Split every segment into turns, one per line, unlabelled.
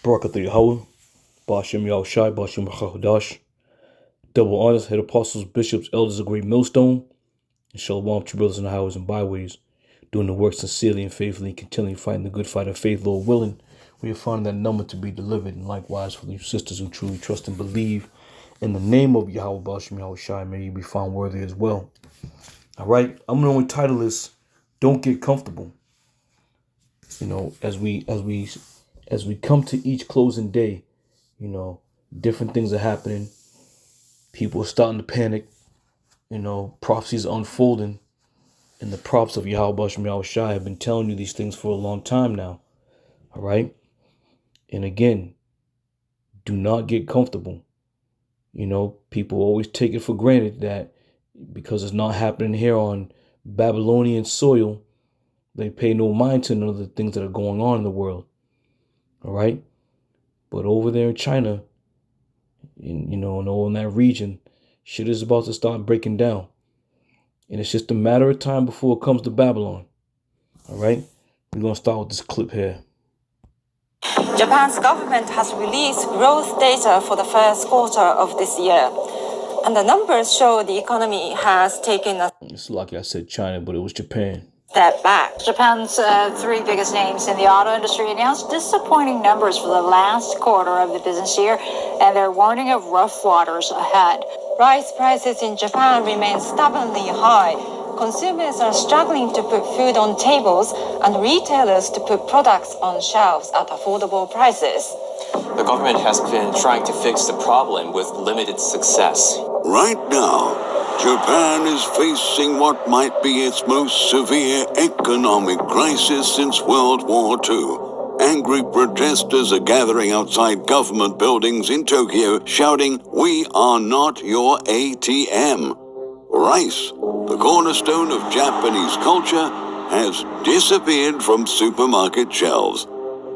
Barakatah Yahweh, Bashem Yahushai, Bashem Chahadash. Double honors, head apostles, bishops, elders of Great Millstone, and Shalom to brothers in the highways and byways, doing the work sincerely and faithfully, continually fighting the good fight of faith, Lord willing. We have found that number to be delivered, and likewise for you sisters who truly trust and believe in the name of Yahweh Bashem Yahushai, may you be found worthy as well. All right, I'm going to entitle this "Don't Get Comfortable." You know, as we come to each closing day, you know, different things are happening. People are starting to panic. You know, prophecies are unfolding, and the prophets of Yahweh Bashem Yahushai have been telling you these things for a long time now. All right, and again, do not get comfortable. You know, people always take it for granted that because it's not happening here on Babylonian soil, they pay no mind to none of the things that are going on in the world. All right. But over there in China, and all in that region, shit is about to start breaking down. And it's just a matter of time before it comes to Babylon. All right. We're going to start with this clip here.
Japan's government has released growth data for the first quarter of this year. And the numbers show the economy has taken a
It's lucky I said China, but it was Japan.
Step back.
Japan's three biggest names in the auto industry announced disappointing numbers for the last quarter of the business year, and they're warning of rough waters ahead.
Rice prices in Japan remain stubbornly high. Consumers are struggling to put food on tables and retailers to put products on shelves at affordable prices.
The government has been trying to fix the problem with limited success.
Right now, Japan is facing what might be its most severe economic crisis since World War II. Angry protesters are gathering outside government buildings in Tokyo shouting, "We are not your ATM." Rice, the cornerstone of Japanese culture, has disappeared from supermarket shelves.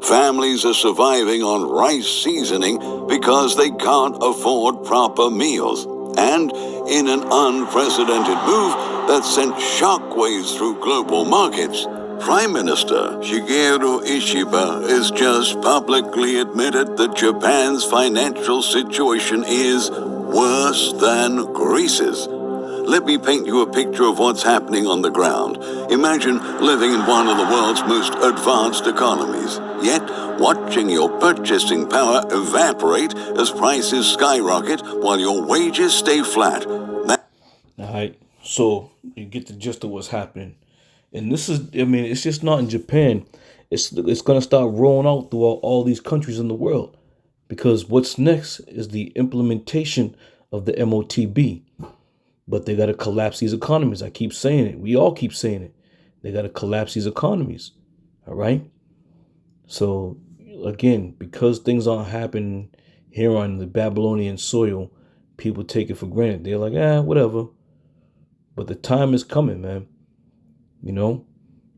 Families are surviving on rice seasoning because they can't afford proper meals. And in an unprecedented move that sent shockwaves through global markets, Prime Minister Shigeru Ishiba has just publicly admitted that Japan's financial situation is worse than Greece's. Let me paint you a picture of what's happening on the ground. Imagine living in one of the world's most advanced economies, yet watching your purchasing power evaporate as prices skyrocket while your wages stay flat.
All right, so you get the gist of what's happening. And this is, it's just not in Japan. It's going to start rolling out throughout all these countries in the world. Because what's next is the implementation of the MOTB. But they got to collapse these economies. I keep saying it. We all keep saying it. They got to collapse these economies. All right. So, again, because things aren't happening here on the Babylonian soil, people take it for granted. They're like, whatever. But the time is coming, man. You know,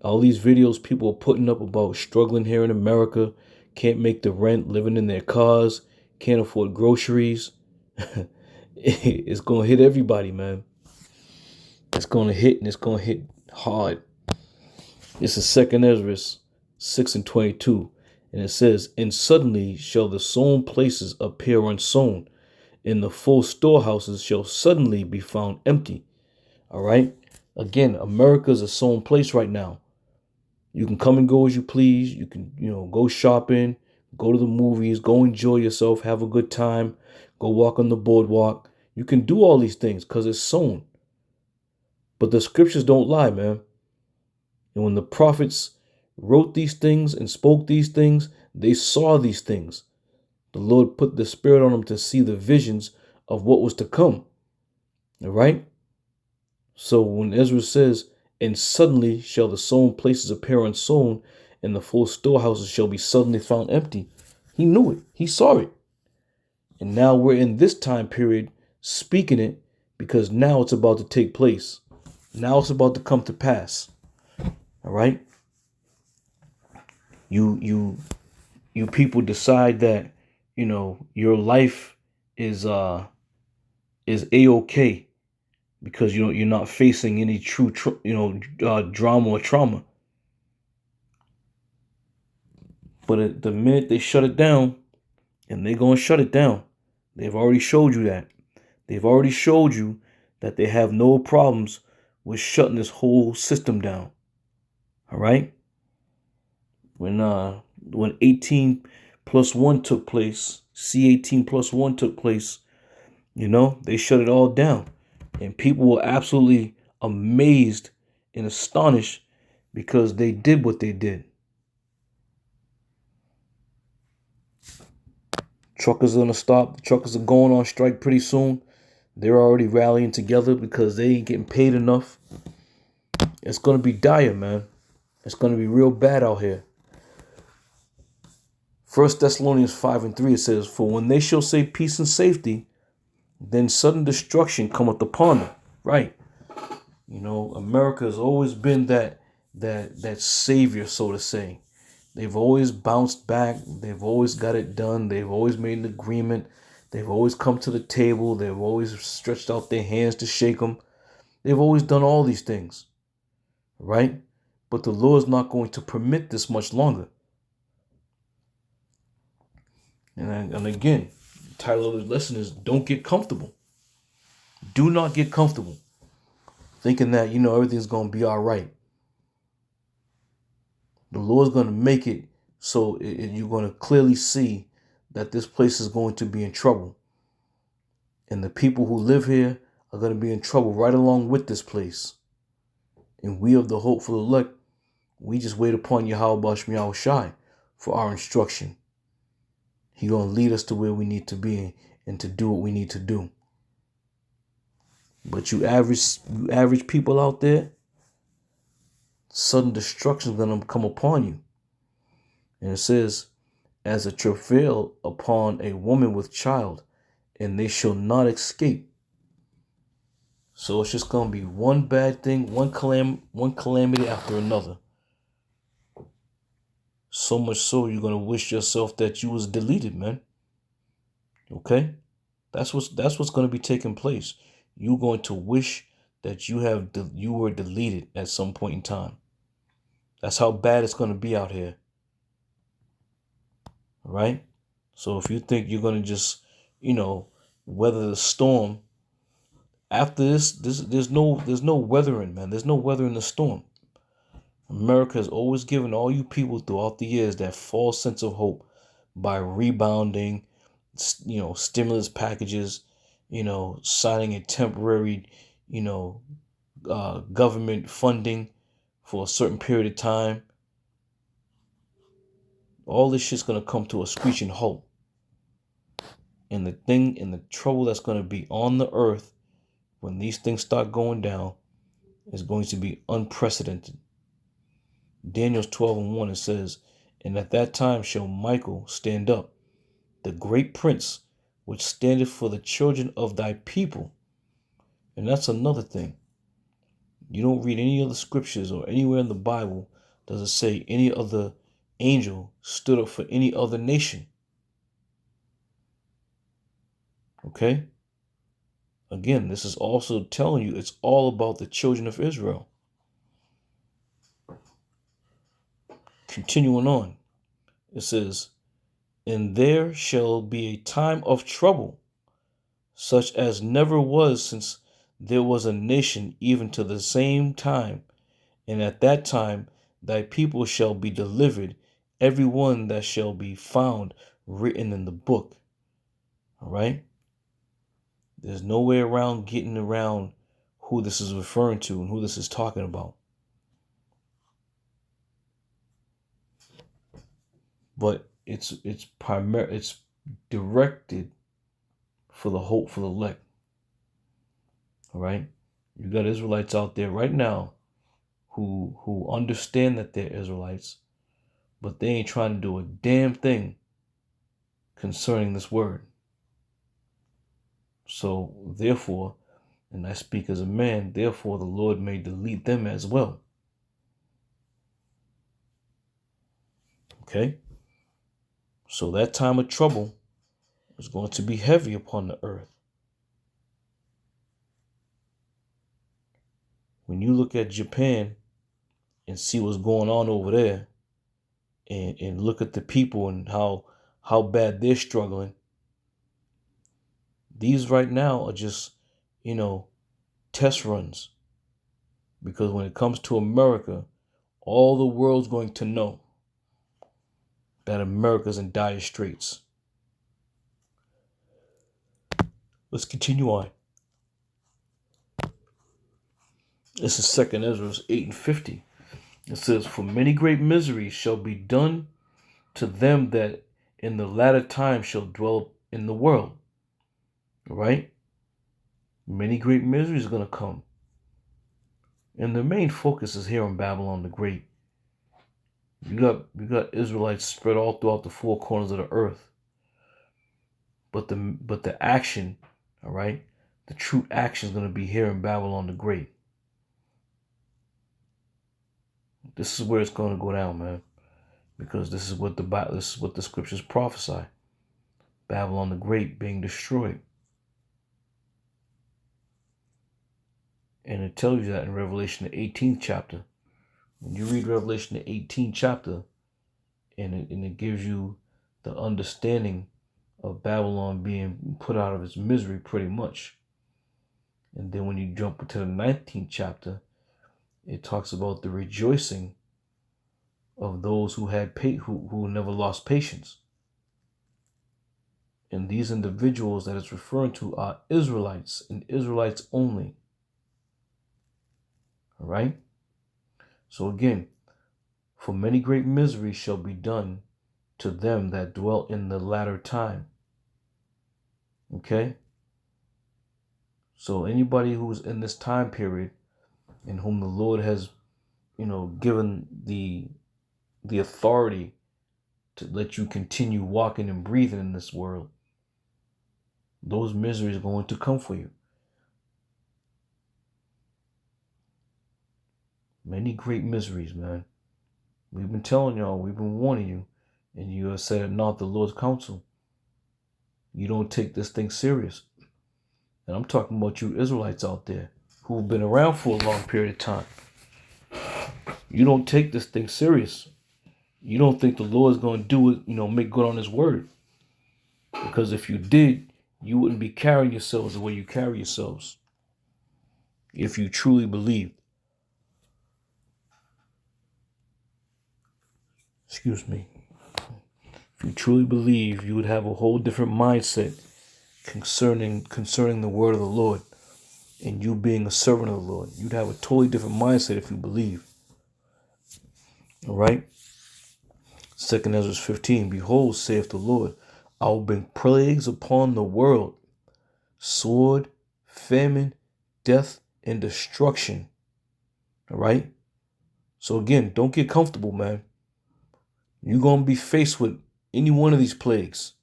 all these videos people are putting up about struggling here in America, can't make the rent, living in their cars, can't afford groceries. It's going to hit everybody, man. It's going to hit, and it's going to hit hard. This is 2 Ezra 6:22. And it says, "And suddenly shall the sown places appear unsown, and the full storehouses shall suddenly be found empty." All right. Again, America's a sown place right now. You can come and go as you please. You can, go shopping, go to the movies, go enjoy yourself, have a good time, go walk on the boardwalk. You can do all these things because it's sown. But the scriptures don't lie, man. And when the prophets wrote these things and spoke these things, they saw these things. The Lord put the Spirit on them to see the visions of what was to come. All right? So when Ezra says, "And suddenly shall the sown places appear unsown, and the full storehouses shall be suddenly found empty," he knew it. He saw it. And now we're in this time period speaking it because now it's about to take place. Now it's about to come to pass. All right? You people decide that, your life is A-OK because you're not facing any true drama or trauma. But the minute they shut it down, and they're going to shut it down, they've already showed you that. They've already showed you that they have no problems with shutting this whole system down. All right? When 18 plus 1 took place, C18 plus 1 took place, they shut it all down. And people were absolutely amazed and astonished because they did what they did. Truckers are going to stop. The truckers are going on strike pretty soon. They're already rallying together because they ain't getting paid enough. It's going to be dire, man. It's going to be real bad out here. 1 Thessalonians 5:3, it says, "For when they shall say peace and safety, then sudden destruction cometh upon them." Right. America has always been that savior, so to say. They've always bounced back. They've always got it done. They've always made an agreement. They've always come to the table. They've always stretched out their hands to shake them. They've always done all these things, right? But the Lord's not going to permit this much longer. And again, the title of this lesson is Don't Get Comfortable. Do not get comfortable thinking that, everything's going to be all right. The Lord's going to make it so you're going to clearly see that this place is going to be in trouble. And the people who live here are going to be in trouble right along with this place. And we of the hopeful elect, we just wait upon Yahweh Shemiah Shai for our instruction. He's going to lead us to where we need to be and to do what we need to do. But you average people out there, sudden destruction is going to come upon you. And it says, as a travail upon a woman with child, and they shall not escape. So it's just going to be one bad thing, one calamity after another. So much so you're going to wish yourself that you was deleted, man. Okay? That's what's going to be taking place. You're going to wish that you were deleted at some point in time. That's how bad it's going to be out here. All right? So if you think you're going to just, weather the storm, after this there's no weathering, man. There's no weathering the storm. America has always given all you people throughout the years that false sense of hope by rebounding, stimulus packages, signing a temporary, government funding for a certain period of time. All this shit's going to come to a screeching halt. And the trouble that's going to be on the earth when these things start going down is going to be unprecedented. Daniel 12:1, it says, "And at that time shall Michael stand up, the great prince, which standeth for the children of thy people." And that's another thing. You don't read any of the scriptures or anywhere in the Bible does it say any other angel stood up for any other nation. Okay? Again, this is also telling you it's all about the children of Israel. Continuing on, it says, "And there shall be a time of trouble, such as never was since there was a nation, even to the same time. And at that time thy people shall be delivered, every one that shall be found written in the book." All right? There's no way around getting around who this is referring to and who this is talking about. But it's directed for the hopeful elect. All right? You got Israelites out there right now who understand that they're Israelites, but they ain't trying to do a damn thing concerning this word. So therefore, and I speak as a man, therefore the Lord may delete them as well. Okay? So that time of trouble is going to be heavy upon the earth. When you look at Japan and see what's going on over there, and look at the people and how bad they're struggling. These right now are just, test runs. Because when it comes to America, all the world's going to know that America's in dire straits. Let's continue on. This is 2 Ezra 8:50. It says, "For many great miseries shall be done to them that in the latter time shall dwell in the world." All right? Many great miseries are going to come. And the main focus is here on Babylon the Great. You got Israelites spread all throughout the four corners of the earth. But the action, all right, the true action is going to be here in Babylon the Great. This is where it's going to go down, man, because this is what the scriptures prophesy: Babylon the Great being destroyed, and it tells you that in Revelation the 18th chapter. When you read Revelation the 18th chapter, and it gives you the understanding of Babylon being put out of its misery, pretty much. And then when you jump into the 19th chapter, it talks about the rejoicing of those who who never lost patience. And these individuals that it's referring to are Israelites and Israelites only. All right? So again, for many great miseries shall be done to them that dwell in the latter time. Okay? So anybody who's in this time period in whom the Lord has, given the authority to let you continue walking and breathing in this world, those miseries are going to come for you. Many great miseries, man. We've been telling y'all, we've been warning you, and you have said not the Lord's counsel. You don't take this thing serious. And I'm talking about you Israelites out there who've been around for a long period of time. You don't take this thing serious. You don't think the Lord's going to do it, make good on his word. Because if you did, you wouldn't be carrying yourselves the way you carry yourselves. If you truly believed. Excuse me. If you truly believe, you would have a whole different mindset concerning the word of the Lord and you being a servant of the Lord. You'd have a totally different mindset if you believe. All right? 2 Ezra 15, "Behold, saith the Lord, I will bring plagues upon the world, sword, famine, death, and destruction." All right? So again, don't get comfortable, man. You're going to be faced with any one of these plagues.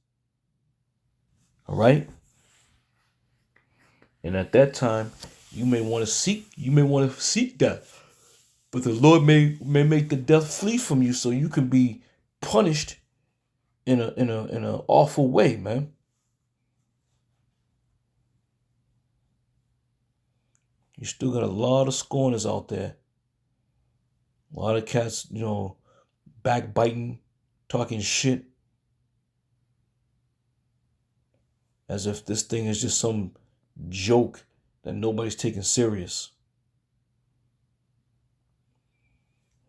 All right? And at that time, you may want to seek death. But the Lord may make the death flee from you so you can be punished in an awful way, man. You still got a lot of scorners out there. A lot of cats, backbiting, talking shit. As if this thing is just some joke that nobody's taking serious.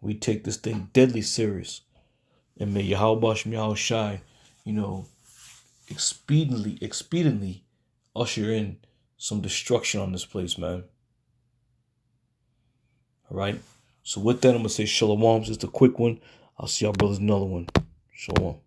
We take this thing deadly serious. And may Yahweh Shem Yahushai, expediently usher in some destruction on this place, man. All right? So with that, I'm going to say shalom. Just a quick one. I'll see y'all brothers in another one. Shalom.